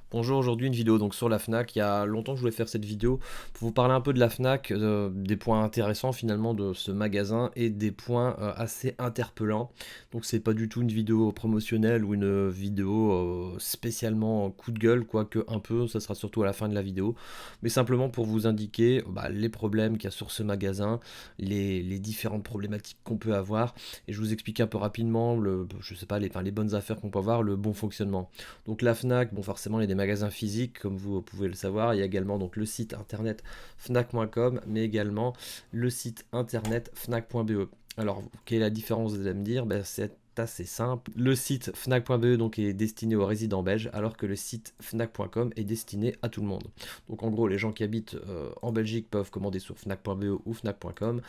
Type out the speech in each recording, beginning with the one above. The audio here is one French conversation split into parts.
Bonjour, aujourd'hui une vidéo donc sur la Fnac. Il y a longtemps que je voulais faire cette vidéo pour vous parler un peu de la Fnac, des points intéressants finalement de ce magasin et des points assez interpellants. Donc c'est pas du tout une vidéo promotionnelle ou une vidéo spécialement coup de gueule, quoique un peu, ça sera surtout à la fin de la vidéo, mais simplement pour vous indiquer les problèmes qu'il y a sur ce magasin, les différentes problématiques qu'on peut avoir, et je vous explique un peu rapidement je sais pas, les bonnes affaires qu'on peut avoir, le bon fonctionnement. Donc la Fnac, bon forcément il y a des magasins physiques comme vous pouvez le savoir, il y a également donc le site internet fnac.com mais également le site internet fnac.be. Alors quelle est la différence, vous allez me dire? C'est assez simple. Le site fnac.be donc est destiné aux résidents belges alors que le site fnac.com est destiné à tout le monde. Donc en gros les gens qui habitent en Belgique peuvent commander sur fnac.be ou fnac.com.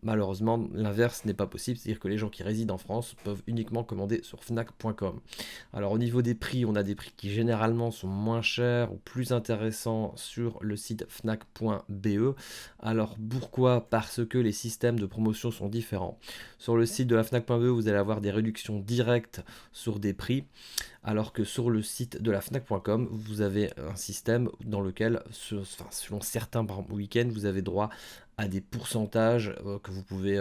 Malheureusement, l'inverse n'est pas possible, c'est-à-dire que les gens qui résident en France peuvent uniquement commander sur fnac.com. Alors au niveau des prix, on a des prix qui généralement sont moins chers ou plus intéressants sur le site fnac.be. Alors pourquoi? Parce que les systèmes de promotion sont différents. Sur le site de la fnac.be, vous allez avoir des réductions directes sur des prix, alors que sur le site de la fnac.com, vous avez un système dans lequel, selon certains week-ends, vous avez droit à des pourcentages que vous pouvez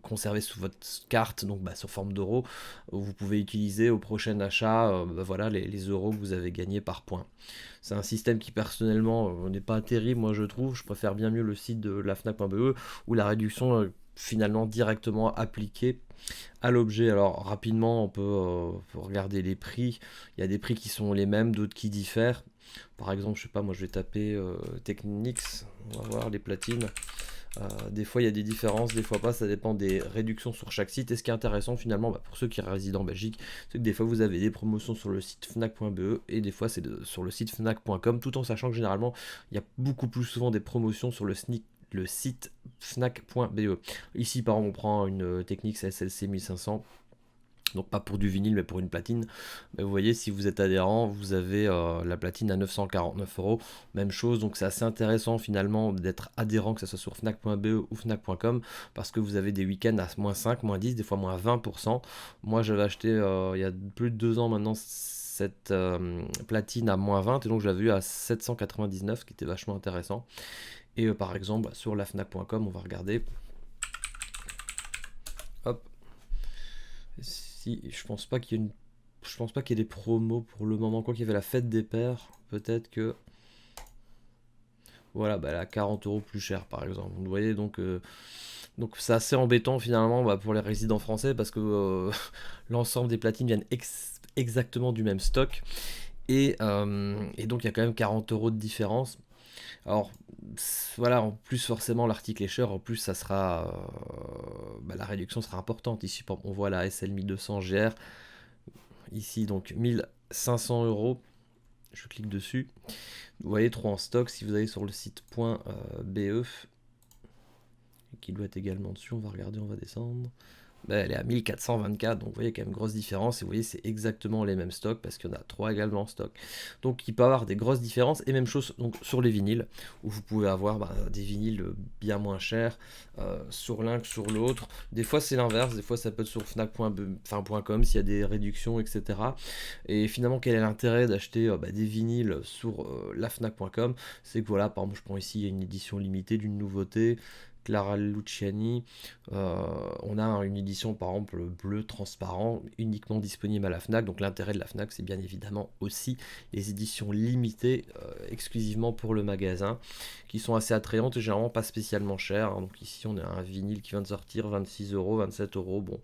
conserver sous votre carte, donc sous forme d'euros. Vous pouvez utiliser au prochain achat voilà, les euros que vous avez gagnés par point. C'est un système qui personnellement n'est pas terrible, moi je trouve. Je préfère bien mieux le site de la fnac.be où la réduction finalement directement appliquée à l'objet. Alors rapidement, on peut regarder les prix. Il y a des prix qui sont les mêmes, d'autres qui diffèrent. Par exemple, je sais pas, moi je vais taper Technics, on va voir les platines. Des fois il y a des différences, des fois pas, ça dépend des réductions sur chaque site. Et ce qui est intéressant finalement, pour ceux qui résident en Belgique, c'est que des fois vous avez des promotions sur le site fnac.be et des fois c'est sur le site fnac.com, tout en sachant que généralement il y a beaucoup plus souvent des promotions sur le site fnac.be. Ici par exemple on prend une Technics SLC 1500, donc pas pour du vinyle mais pour une platine. Mais vous voyez, si vous êtes adhérent, vous avez la platine à 949 euros. Même chose, donc c'est assez intéressant finalement d'être adhérent, que ce soit sur fnac.be ou fnac.com, parce que vous avez des week-ends à moins 5, moins 10, des fois moins 20%. Moi j'avais acheté il y a plus de 2 ans maintenant cette platine à moins 20, et donc je l'avais eu à 799, ce qui était vachement intéressant. Et par exemple sur la fnac.com, on va regarder. Hop, si je pense pas qu'il y ait une je pense pas qu'il y ait des promos pour le moment. Quoi qu'il y avait la fête des pères, peut-être que. Voilà, elle a 40 euros plus cher par exemple. Vous voyez, donc c'est assez embêtant finalement pour les résidents français parce que l'ensemble des platines viennent exactement du même stock. Et donc il y a quand même 40 euros de différence. Alors voilà, en plus forcément l'article est cher, en plus ça sera. La réduction sera importante. Ici on voit la SL 1200 GR. Ici donc 1500 euros. Je clique dessus. Vous voyez 3 en stock. Si vous allez sur le site .be, qui doit être également dessus, on va regarder, on va descendre. Elle est à 1424, donc vous voyez quand même grosse différence. Et vous voyez, c'est exactement les mêmes stocks parce qu'il y en a 3 également en stock. Donc il peut y avoir des grosses différences. Et même chose donc, sur les vinyles, où vous pouvez avoir des vinyles bien moins chers sur l'un que sur l'autre. Des fois c'est l'inverse, des fois ça peut être sur fnac.com s'il y a des réductions, etc. Et finalement, quel est l'intérêt d'acheter des vinyles sur la fnac.com? C'est que voilà, par exemple, je prends ici, il y a une édition limitée d'une nouveauté. Clara Luciani, on a une édition par exemple bleu transparent uniquement disponible à la FNAC. Donc l'intérêt de la FNAC, c'est bien évidemment aussi les éditions limitées exclusivement pour le magasin, qui sont assez attrayantes et généralement pas spécialement chères, hein. Donc ici on a un vinyle qui vient de sortir, 26 euros, 27 euros. Bon,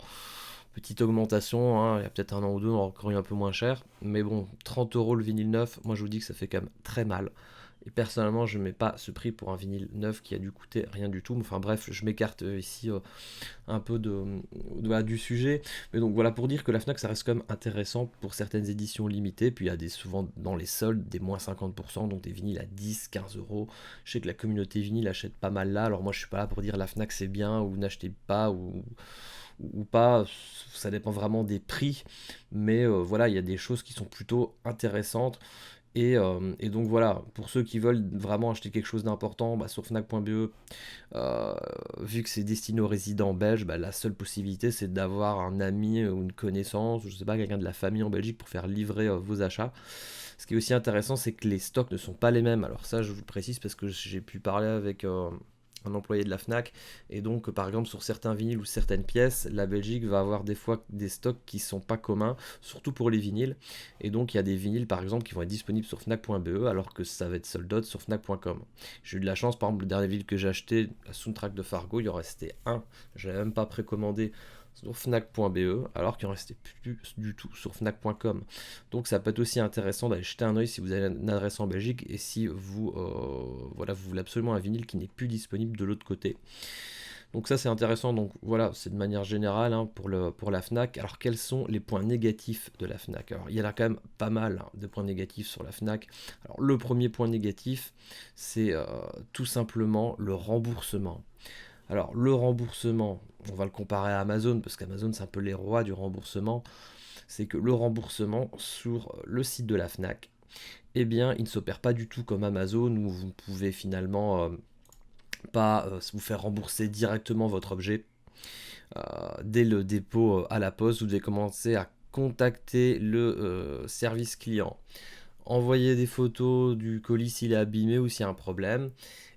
petite augmentation, hein. Il y a peut-être un an ou deux, on aurait encore eu un peu moins cher. Mais bon, 30 euros le vinyle neuf, moi je vous dis que ça fait quand même très mal. Et personnellement, je ne mets pas ce prix pour un vinyle neuf qui a dû coûter rien du tout. Enfin bref, je m'écarte ici un peu du sujet. Mais donc voilà pour dire que la Fnac, ça reste quand même intéressant pour certaines éditions limitées. Puis il y a souvent dans les soldes des moins 50%, donc des vinyles à 10, 15 euros. Je sais que la communauté vinyle achète pas mal là. Alors moi, je suis pas là pour dire la Fnac c'est bien ou n'achetez pas ou pas, ça dépend vraiment des prix, mais voilà, il y a des choses qui sont plutôt intéressantes Et donc voilà, pour ceux qui veulent vraiment acheter quelque chose d'important, bah, sur Fnac.be, vu que c'est destiné aux résidents belges, bah, la seule possibilité c'est d'avoir un ami ou une connaissance, ou je sais pas, quelqu'un de la famille en Belgique pour faire livrer vos achats. Ce qui est aussi intéressant, c'est que les stocks ne sont pas les mêmes. Alors ça, je vous précise parce que j'ai pu parler avec un employé de la Fnac. Et donc, par exemple, sur certains vinyles ou certaines pièces, la Belgique va avoir des fois des stocks qui sont pas communs, surtout pour les vinyles. Et donc, il y a des vinyles, par exemple, qui vont être disponibles sur Fnac.be alors que ça va être sold out sur Fnac.com. J'ai eu de la chance, par exemple, le dernier vinyle que j'ai acheté, la Soundtrack de Fargo, il en restait un. Je l'avais même pas précommandé sur Fnac.be alors qu'il en restait plus du tout sur Fnac.com. Donc ça peut être aussi intéressant d'aller jeter un oeil si vous avez une adresse en Belgique et si vous, voilà, vous voulez absolument un vinyle qui n'est plus disponible de l'autre côté. Donc ça c'est intéressant, donc voilà, c'est de manière générale hein, pour la Fnac. Alors quels sont les points négatifs de la Fnac? Alors il y en a quand même pas mal hein, de points négatifs sur la Fnac. Alors le premier point négatif, c'est tout simplement le remboursement. Alors le remboursement, on va le comparer à Amazon, parce qu'Amazon c'est un peu les rois du remboursement, c'est que le remboursement sur le site de la Fnac, eh bien il ne s'opère pas du tout comme Amazon où vous pouvez finalement pas vous faire rembourser directement votre objet. Dès le dépôt à la poste, vous devez commencer à contacter le service client, envoyer des photos du colis s'il est abîmé ou s'il y a un problème.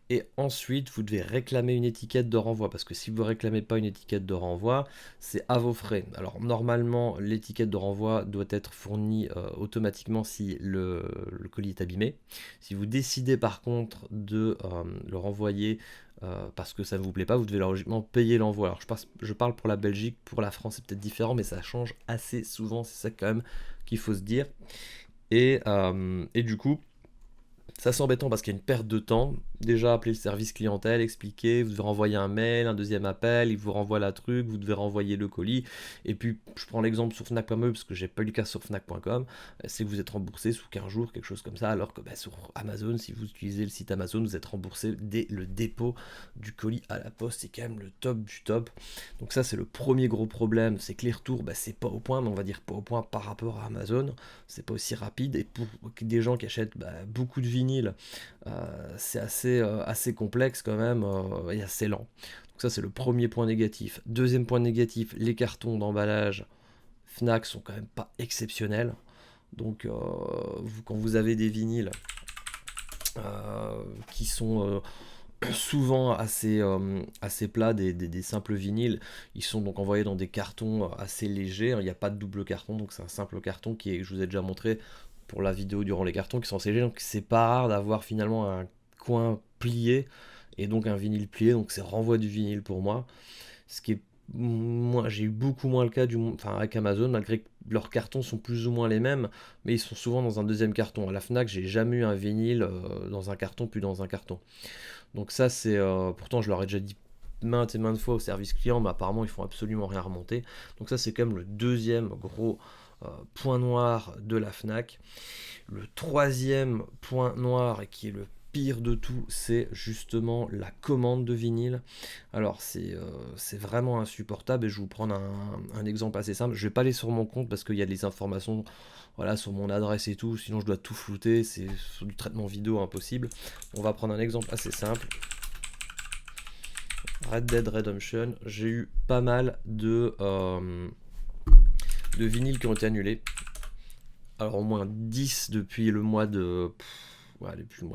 Et ensuite, vous devez réclamer une étiquette de renvoi, parce que si vous ne réclamez pas une étiquette de renvoi, c'est à vos frais. Alors normalement, l'étiquette de renvoi doit être fournie automatiquement si le colis est abîmé. Si vous décidez par contre de le renvoyer parce que ça ne vous plaît pas, vous devez logiquement payer l'envoi. Alors je parle pour la Belgique, pour la France c'est peut-être différent, mais ça change assez souvent, c'est ça quand même qu'il faut se dire. Et du coup, ça c'est embêtant parce qu'il y a une perte de temps. Déjà appeler le service clientèle, expliquer, vous devez renvoyer un mail, un deuxième appel, il vous renvoie la truc, vous devez renvoyer le colis. Et puis je prends l'exemple sur Fnac.me parce que j'ai pas eu le cas sur Fnac.com, c'est que vous êtes remboursé sous 15 jours, quelque chose comme ça, alors que bah, sur Amazon, si vous utilisez le site Amazon, vous êtes remboursé dès le dépôt du colis à la poste, c'est quand même le top du top. Donc ça c'est le premier gros problème, c'est que les retours, bah, c'est pas au point, mais on va dire pas au point par rapport à Amazon, c'est pas aussi rapide. Et pour des gens qui achètent bah, beaucoup de vinyles, c'est assez complexe quand même et assez lent. Donc ça c'est le premier point négatif. Deuxième point négatif, les cartons d'emballage Fnac sont quand même pas exceptionnels. Donc quand vous avez des vinyles qui sont souvent assez plats, des simples vinyles, ils sont donc envoyés dans des cartons assez légers, il n'y a pas de double carton, donc c'est un simple carton qui est, je vous ai déjà montré pour la vidéo durant les cartons qui sont assez légers, donc c'est pas rare d'avoir finalement un coin plié et donc un vinyle plié, donc c'est renvoi du vinyle pour moi. Ce qui est moi, j'ai eu beaucoup moins le cas enfin, avec Amazon, malgré que leurs cartons sont plus ou moins les mêmes, mais ils sont souvent dans un deuxième carton. À la Fnac, j'ai jamais eu un vinyle dans un carton, puis dans un carton. Donc ça, c'est pourtant je leur ai déjà dit maintes et maintes fois au service client, mais apparemment ils font absolument rien remonter. Donc ça, c'est quand même le deuxième gros point noir de la Fnac. Le troisième point noir, et qui est le pire de tout, c'est justement la commande de vinyle. Alors c'est vraiment insupportable et je vais vous prendre un exemple assez simple. Je vais pas aller sur mon compte parce qu'il y a des informations voilà, sur mon adresse et tout, sinon je dois tout flouter, c'est sur du traitement vidéo impossible. On va prendre un exemple assez simple. Red Dead Redemption, j'ai eu pas mal de vinyles qui ont été annulés. Alors au moins 10 depuis le mois de... ouais, depuis le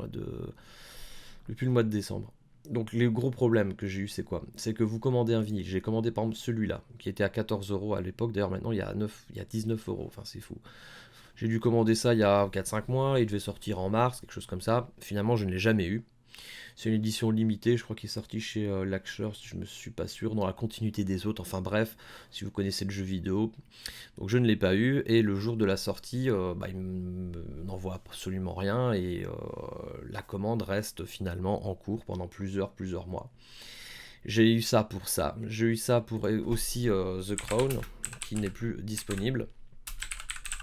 mois de décembre. Donc les gros problèmes que j'ai eu c'est quoi? C'est que vous commandez un vinyle. J'ai commandé par exemple celui-là, qui était à 14 euros à l'époque. D'ailleurs maintenant il y a 19 euros. Enfin c'est fou. J'ai dû commander ça il y a 4-5 mois. Il devait sortir en mars, quelque chose comme ça. Finalement je ne l'ai jamais eu. C'est une édition limitée, je crois qu'il est sorti chez Laxer, si je me suis pas sûr, dans la continuité des autres. Enfin bref, si vous connaissez le jeu vidéo. Donc je ne l'ai pas eu, et le jour de la sortie, bah, il n'envoie absolument rien, et la commande reste finalement en cours pendant plusieurs mois. J'ai eu ça pour ça. J'ai eu ça pour aussi The Crown, qui n'est plus disponible.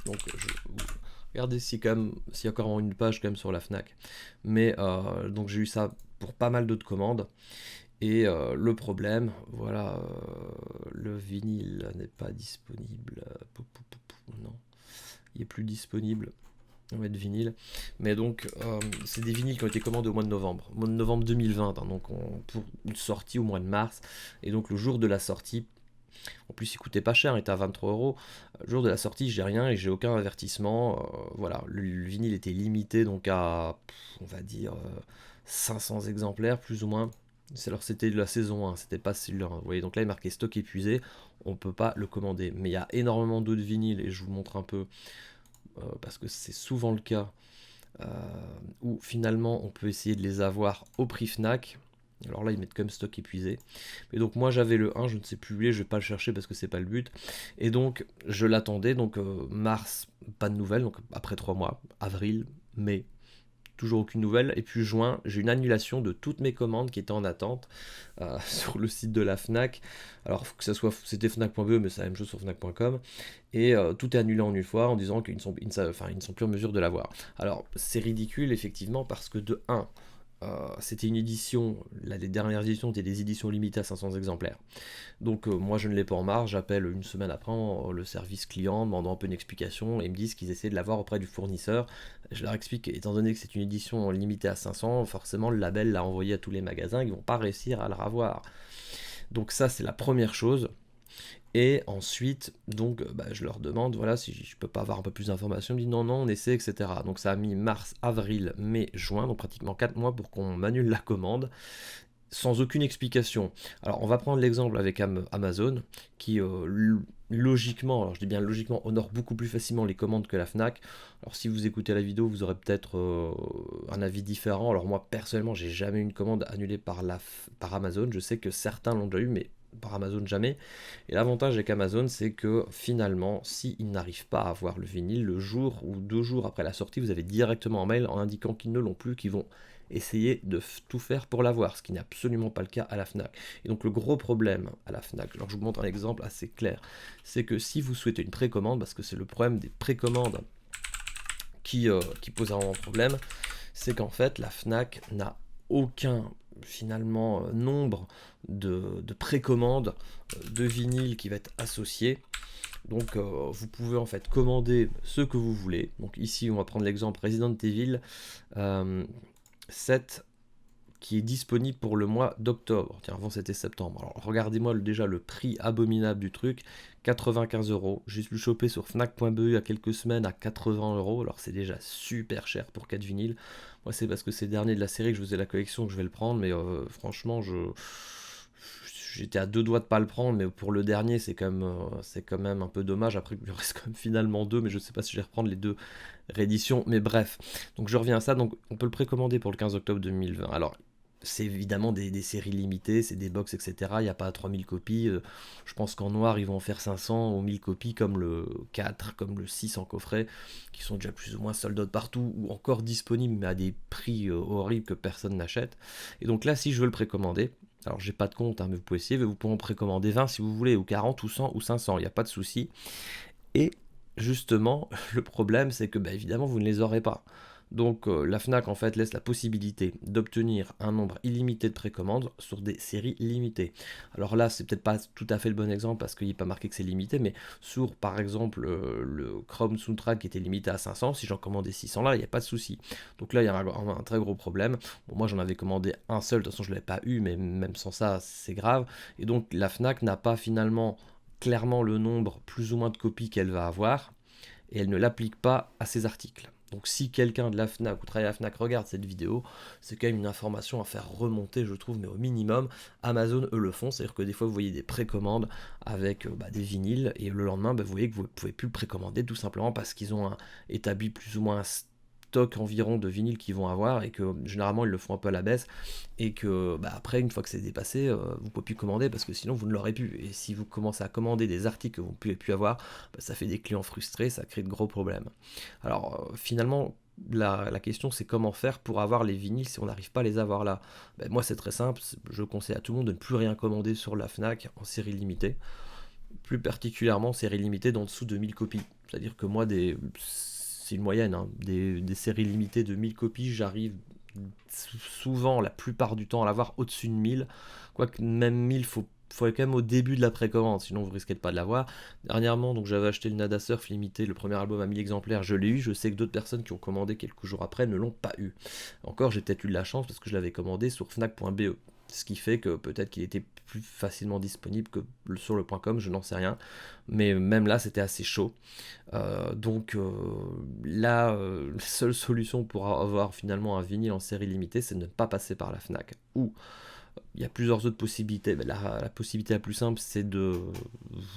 Donc regardez s'il y a encore une page quand même sur la Fnac. Mais donc j'ai eu ça pour pas mal d'autres commandes. Et le problème, voilà, le vinyle n'est pas disponible. Non, il est plus disponible. Ouais, de vinyle. Mais donc, c'est des vinyles qui ont été commandés au mois de novembre. Au mois de novembre 2020, hein, donc pour une sortie au mois de mars. Et donc le jour de la sortie, en plus il coûtait pas cher, il était à 23 euros. Le jour de la sortie, j'ai rien et j'ai aucun avertissement. Voilà, le vinyle était limité donc à, on va dire, 500 exemplaires plus ou moins. Alors c'était de la saison 1, c'était pas celui-là, hein. Vous voyez, donc là il est marqué stock épuisé, on peut pas le commander. Mais il y a énormément d'autres vinyles et je vous montre un peu, parce que c'est souvent le cas, euh, où finalement on peut essayer de les avoir au prix Fnac. Alors là, ils mettent comme stock épuisé. Et donc moi j'avais le 1, je ne sais plus où il est, je vais pas le chercher parce que c'est pas le but. Et donc je l'attendais, donc mars, pas de nouvelles, donc après 3 mois, avril, mai, toujours aucune nouvelle. Et puis juin, j'ai une annulation de toutes mes commandes qui étaient en attente sur le site de la Fnac. Alors que ça soit, c'était Fnac.be, mais c'est la même chose sur Fnac.com. Et tout est annulé en une fois en disant ils ne sont plus en mesure de l'avoir. Alors c'est ridicule effectivement parce que de 1, c'était une édition, là, les dernières éditions étaient des éditions limitées à 500 exemplaires. Donc moi je ne l'ai pas en marge, j'appelle une semaine après le service client, demandant un peu une explication, et ils me disent qu'ils essaient de l'avoir auprès du fournisseur. Je leur explique, étant donné que c'est une édition limitée à 500, forcément le label l'a envoyé à tous les magasins, ils vont pas réussir à le revoir. Donc ça c'est la première chose. Et ensuite, donc, je leur demande, voilà, si je peux pas avoir un peu plus d'informations. Ils me disent non, non, on essaie, etc. Donc ça a mis mars, avril, mai, juin, donc pratiquement 4 mois pour qu'on m'annule la commande sans aucune explication. Alors on va prendre l'exemple avec Amazon, qui logiquement, alors je dis bien logiquement, honore beaucoup plus facilement les commandes que la Fnac. Alors si vous écoutez la vidéo, vous aurez peut-être un avis différent. Alors moi personnellement, j'ai jamais eu une commande annulée par Amazon. Je sais que certains l'ont déjà eu, mais par Amazon jamais. Et l'avantage avec Amazon, c'est que finalement, s'ils n'arrivent pas à avoir le vinyle, le jour ou 2 jours après la sortie, vous avez directement un mail en indiquant qu'ils ne l'ont plus, qu'ils vont essayer de tout faire pour l'avoir, ce qui n'est absolument pas le cas à la Fnac. Et donc le gros problème à la Fnac, alors je vous montre un exemple assez clair, c'est que si vous souhaitez une précommande, parce que c'est le problème des précommandes qui pose un problème, c'est qu'en fait la Fnac n'a aucun finalement nombre de précommandes de vinyle qui va être associé. Donc vous pouvez en fait commander ce que vous voulez. Donc ici on va prendre l'exemple Resident Evil 7 qui est disponible pour le mois d'octobre. Tiens, avant c'était septembre. Alors regardez-moi déjà le prix abominable du truc, 95 euros. J'ai pu le choper sur Fnac.be il y a quelques semaines à 80 euros. Alors c'est déjà super cher pour 4 vinyles. Moi c'est parce que c'est le dernier de la série que je faisais la collection que je vais le prendre, mais franchement j'étais à 2 doigts de pas le prendre, mais pour le dernier c'est quand même un peu dommage. Après il reste quand même finalement 2, mais je sais pas si je vais reprendre les 2 rééditions. Mais bref, donc je reviens à ça. Donc on peut le précommander pour le 15 octobre 2020. Alors c'est évidemment des séries limitées, c'est des box, etc. Il n'y a pas 3000 copies. Je pense qu'en noir, ils vont en faire 500 ou 1000 copies, comme le 4, comme le 6 en coffret, qui sont déjà plus ou moins sold out partout, ou encore disponibles, mais à des prix horribles que personne n'achète. Et donc là, si je veux le précommander, alors j'ai pas de compte, hein, mais vous pouvez essayer, vous pouvez en précommander 20 si vous voulez, ou 40, ou 100, ou 500, il n'y a pas de souci. Et justement, le problème, c'est que évidemment, vous ne les aurez pas. Donc la Fnac en fait laisse la possibilité d'obtenir un nombre illimité de précommandes sur des séries limitées. Alors là, c'est peut-être pas tout à fait le bon exemple parce qu'il n'est pas marqué que c'est limité, mais sur par exemple le Chrome Soundtrack qui était limité à 500, si j'en commandais 600 là, il n'y a pas de souci. Donc là, il y a un très gros problème. Bon, moi j'en avais commandé un seul, de toute façon je ne l'avais pas eu, mais même sans ça, c'est grave. Et donc la Fnac n'a pas finalement clairement le nombre plus ou moins de copies qu'elle va avoir et elle ne l'applique pas à ses articles. Donc si quelqu'un de la Fnac ou travaille à la Fnac regarde cette vidéo, c'est quand même une information à faire remonter, je trouve, mais au minimum, Amazon, eux, le font. C'est-à-dire que des fois, vous voyez des précommandes avec des vinyles, et le lendemain, vous voyez que vous ne pouvez plus le précommander, tout simplement parce qu'ils ont établi plus ou moins un stock environ de vinyles qu'ils vont avoir, et que généralement, ils le font un peu à la baisse, et que après, une fois que c'est dépassé, vous ne pouvez plus commander, parce que sinon, vous ne l'aurez plus. Et si vous commencez à commander des articles que vous ne pouvez plus avoir, ça fait des clients frustrés, ça crée de gros problèmes. Alors finalement, la question c'est comment faire pour avoir les vinyles si on n'arrive pas à les avoir là. Moi c'est très simple, je conseille à tout le monde de ne plus rien commander sur la Fnac en série limitée, plus particulièrement série limitée d'en dessous de 1000 copies. C'est-à-dire que moi, c'est une moyenne, hein, des séries limitées de 1000 copies, j'arrive souvent, la plupart du temps, à l'avoir au-dessus de 1000. Quoique même 1000, faut faut être quand même au début de la précommande, sinon vous risquez de pas de l'avoir. Dernièrement, donc j'avais acheté le Nada Surf limité, le premier album à 1000 exemplaires, je l'ai eu. Je sais que d'autres personnes qui ont commandé quelques jours après ne l'ont pas eu. Encore, j'ai peut-être eu de la chance parce que je l'avais commandé sur Fnac.be. Ce qui fait que peut-être qu'il était plus facilement disponible que sur le .com, je n'en sais rien. Mais même là, c'était assez chaud. Là, la seule solution pour avoir finalement un vinyle en série limitée, c'est de ne pas passer par la Fnac. Ou il y a plusieurs autres possibilités. La possibilité la plus simple, c'est de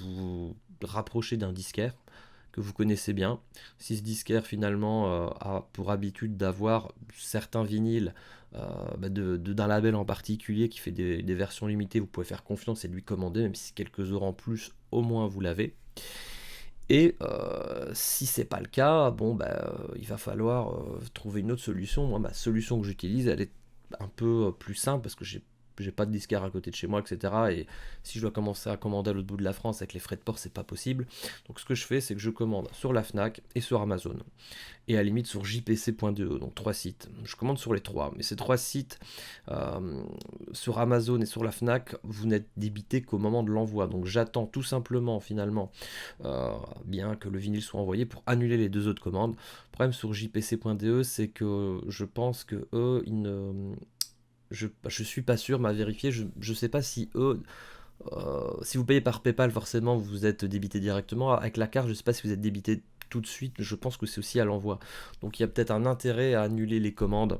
vous rapprocher d'un disquaire que vous connaissez bien. Si ce disquaire finalement a pour habitude d'avoir certains vinyles d'un label en particulier qui fait des versions limitées, vous pouvez faire confiance et lui commander, même si c'est quelques euros en plus, au moins vous l'avez. Et si c'est pas le cas, il va falloir trouver une autre solution. Moi, ma solution que j'utilise, elle est un peu plus simple parce que j'ai pas de disquaire à côté de chez moi, etc. Et si je dois commencer à commander à l'autre bout de la France avec les frais de port, c'est pas possible. Donc ce que je fais, c'est que je commande sur la Fnac et sur Amazon. Et à la limite sur jpc.de, donc 3 sites. Je commande sur les 3, mais ces 3 sites, sur Amazon et sur la Fnac, vous n'êtes débité qu'au moment de l'envoi. Donc j'attends tout simplement finalement bien que le vinyle soit envoyé pour annuler les 2 autres commandes. Le problème sur jpc.de, c'est que je pense que eux, ils ne... Je suis pas sûr, m'a vérifié, je sais pas si eux, si vous payez par PayPal, forcément vous êtes débité directement. Avec la carte, je sais pas si vous êtes débité tout de suite, je pense que c'est aussi à l'envoi. Donc il y a peut-être un intérêt à annuler les commandes.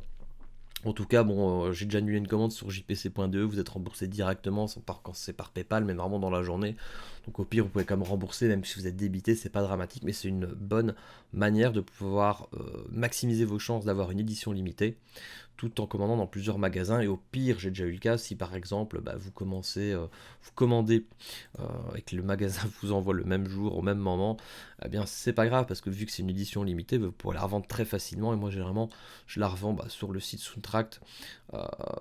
En tout cas, j'ai déjà annulé une commande sur jpc.de, vous êtes remboursé directement quand c'est par PayPal, mais vraiment dans la journée. Donc au pire, vous pouvez quand même rembourser, même si vous êtes débité, c'est pas dramatique, mais c'est une bonne manière de pouvoir maximiser vos chances d'avoir une édition limitée, tout en commandant dans plusieurs magasins. Et au pire, j'ai déjà eu le cas, si par exemple vous commandez et que le magasin vous envoie le même jour, au même moment, eh bien c'est pas grave, parce que vu que c'est une édition limitée, vous pourrez la revendre très facilement. Et moi généralement, je la revends sur le site Soundtract,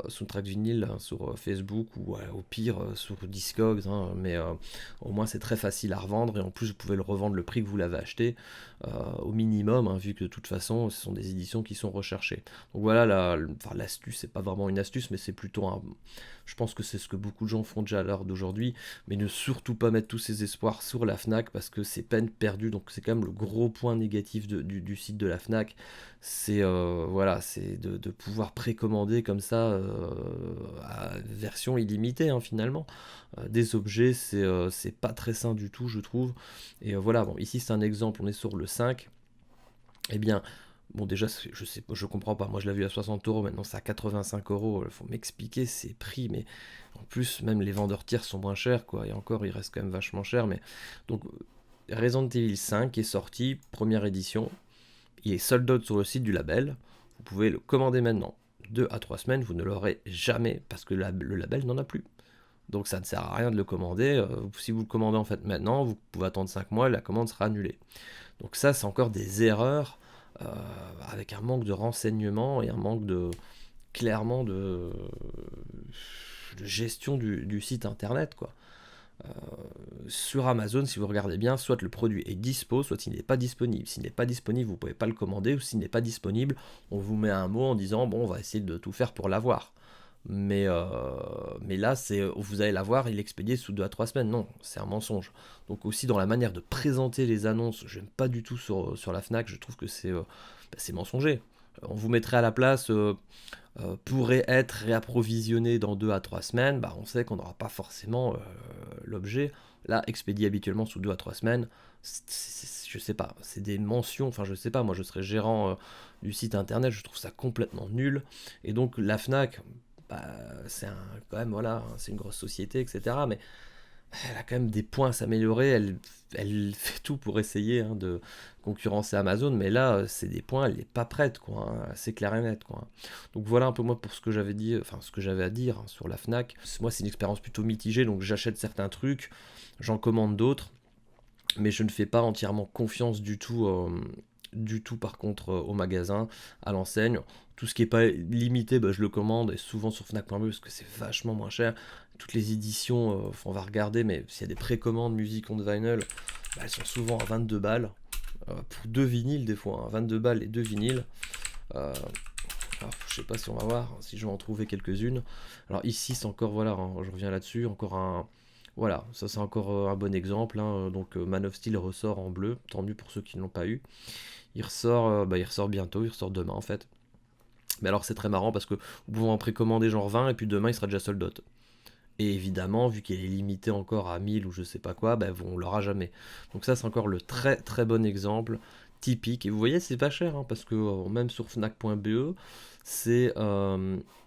Soundtract vinyle, hein, sur Facebook, ou au pire sur Discogs, hein, mais au moins c'est très facile à revendre, et en plus vous pouvez le revendre le prix que vous l'avez acheté, au minimum, hein, vu que de toute façon ce sont des éditions qui sont recherchées. Donc voilà, l'astuce, c'est pas vraiment une astuce, mais c'est plutôt un... Je pense que c'est ce que beaucoup de gens font déjà à l'heure d'aujourd'hui, mais ne surtout pas mettre tous ses espoirs sur la Fnac, parce que c'est peine perdue. Donc c'est quand même le gros point négatif du site de la Fnac, c'est c'est de pouvoir précommander comme ça à version illimitée, hein, finalement. Des objets, c'est pas très sain du tout, je trouve. Et voilà, bon, ici c'est un exemple, on est sur le 5. Eh bien, bon, déjà, je comprends pas. Moi, je l'ai vu à 60 €, maintenant c'est à 85 €. Il faut m'expliquer ces prix, mais en plus, même les vendeurs tiers sont moins chers, quoi. Et encore, ils restent quand même vachement chers. Mais donc, Resident Evil 5 est sorti, première édition. Il est sold out sur le site du label. Vous pouvez le commander maintenant. 2 à 3 semaines, vous ne l'aurez jamais parce que le label n'en a plus. Donc ça ne sert à rien de le commander. Si vous le commandez en fait maintenant, vous pouvez attendre 5 mois et la commande sera annulée. Donc ça, c'est encore des erreurs euh, avec un manque de renseignements et un manque clairement de gestion du site internet, quoi. Euh, sur Amazon, si vous regardez bien, soit le produit est dispo, soit il n'est pas disponible. S'il n'est pas disponible, vous ne pouvez pas le commander, ou s'il n'est pas disponible, on vous met un mot en disant bon, on va essayer de tout faire pour l'avoir. Mais là, vous allez l'avoir, il est expédié sous 2 à 3 semaines. Non, c'est un mensonge. Donc aussi dans la manière de présenter les annonces, j'aime pas du tout sur la Fnac, je trouve que c'est mensonger. On vous mettrait à la place, pourrait être réapprovisionné dans 2 à 3 semaines, on sait qu'on n'aura pas forcément l'objet. Là, expédié habituellement sous 2 à 3 semaines, je sais pas, c'est des mentions, enfin je sais pas, moi je serais gérant du site internet, je trouve ça complètement nul. Et donc la Fnac, quand même, voilà, c'est une grosse société, etc. Mais elle a quand même des points à s'améliorer. Elle fait tout pour essayer, hein, de concurrencer Amazon, mais là, c'est des points, elle n'est pas prête, quoi, hein, c'est clair et net, quoi. Donc voilà un peu moi pour ce que j'avais dit, enfin ce que j'avais à dire, hein, sur la Fnac. Moi, c'est une expérience plutôt mitigée, donc j'achète certains trucs, j'en commande d'autres, mais je ne fais pas entièrement confiance du tout par contre au magasin, à l'enseigne. Tout ce qui n'est pas limité, je le commande, et souvent sur Fnac.be parce que c'est vachement moins cher. Toutes les éditions, on va regarder, mais s'il y a des précommandes musique on vinyl, elles sont souvent à 22 balles. Pour 2 vinyles des fois, hein, 22 balles et 2 vinyles. Alors, je sais pas si on va voir, si je vais en trouver quelques-unes. Alors ici, c'est encore, voilà, hein, je reviens là-dessus, encore un... Voilà, ça c'est encore un bon exemple, hein. Donc Man of Steel ressort en bleu, tant mieux pour ceux qui ne l'ont pas eu. Il ressort bientôt, il ressort demain en fait. Mais alors c'est très marrant parce que vous pouvez en précommander genre 20 et puis demain il sera déjà sold out. Et évidemment, vu qu'il est limité encore à 1000 ou je sais pas quoi, bah, on l'aura jamais. Donc ça, c'est encore le très très bon exemple typique. Et vous voyez, c'est pas cher, hein, parce que même sur Fnac.be, c'est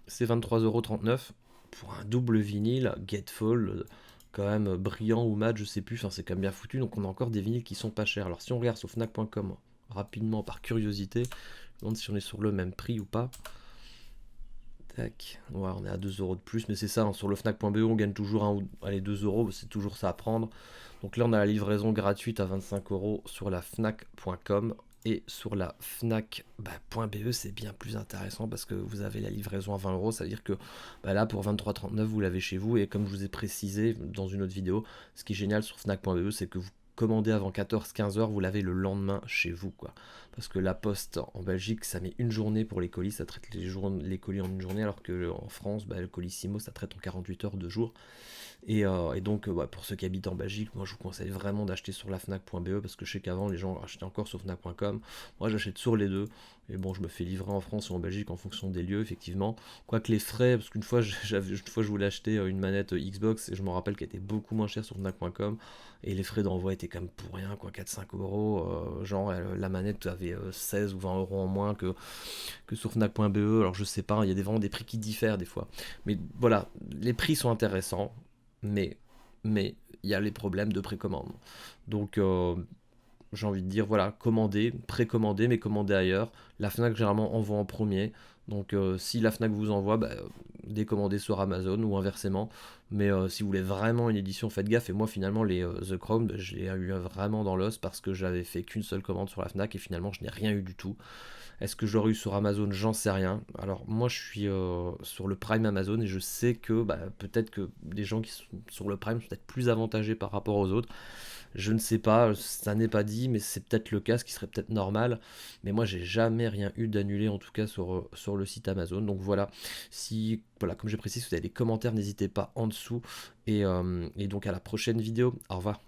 c'est 23,39 € pour un double vinyle Getfall, quand même brillant ou mat, je sais plus, enfin, c'est quand même bien foutu. Donc on a encore des vinyles qui sont pas chers. Alors si on regarde sur Fnac.com rapidement par curiosité, je me demande si on est sur le même prix ou pas. Tac, ouais, on est à 2 € de plus, mais c'est ça, hein, sur le Fnac.be on gagne toujours allez, 2 €, c'est toujours ça à prendre. Donc là on a la livraison gratuite à 25 € sur la Fnac.com et sur la Fnac.be c'est bien plus intéressant parce que vous avez la livraison à 20 €, ça veut dire que bah, là pour 23,39 vous l'avez chez vous et comme je vous ai précisé dans une autre vidéo, ce qui est génial sur Fnac.be c'est que vous commandez avant 14-15 heures, vous l'avez le lendemain chez vous, quoi. Parce que la poste en Belgique, ça met une journée pour les colis, ça traite les colis en une journée, alors que en France, bah, le Colissimo, ça traite en 48 heures, 2 jours. Et donc, ouais, pour ceux qui habitent en Belgique, moi je vous conseille vraiment d'acheter sur la Fnac.be parce que je sais qu'avant les gens achetaient encore sur Fnac.com. Moi j'achète sur les deux. Et bon, je me fais livrer en France ou en Belgique en fonction des lieux, effectivement. Quoique les frais, parce qu'une fois, une fois je voulais acheter une manette Xbox et je me rappelle qu'elle était beaucoup moins chère sur Fnac.com. Et les frais d'envoi étaient quand même pour rien, quoi, 4-5 €. Genre, la manette avait 16 ou 20 € en moins que sur Fnac.be. Alors je sais pas, il y a vraiment des prix qui diffèrent des fois. Mais voilà, les prix sont intéressants mais il y a les problèmes de précommande. Donc j'ai envie de dire voilà, commandez, précommandez, mais commandez ailleurs. La Fnac généralement envoie en premier. Donc si la Fnac vous envoie, bah, décommandez sur Amazon ou inversement. Mais si vous voulez vraiment une édition, faites gaffe. Et moi finalement les The Crown, bah, je l'ai eu vraiment dans l'os parce que j'avais fait qu'une seule commande sur la Fnac et finalement je n'ai rien eu du tout. Est-ce que je l'aurais eu sur Amazon? J'en sais rien. Alors moi je suis sur le Prime Amazon et je sais que bah, peut-être que des gens qui sont sur le Prime sont peut-être plus avantagés par rapport aux autres. Je ne sais pas, ça n'est pas dit, mais c'est peut-être le cas, ce qui serait peut-être normal. Mais moi j'ai jamais rien eu d'annulé en tout cas sur le site Amazon. Donc voilà, si voilà, comme j'ai précisé, si vous avez des commentaires, n'hésitez pas en dessous. Et donc à la prochaine vidéo. Au revoir.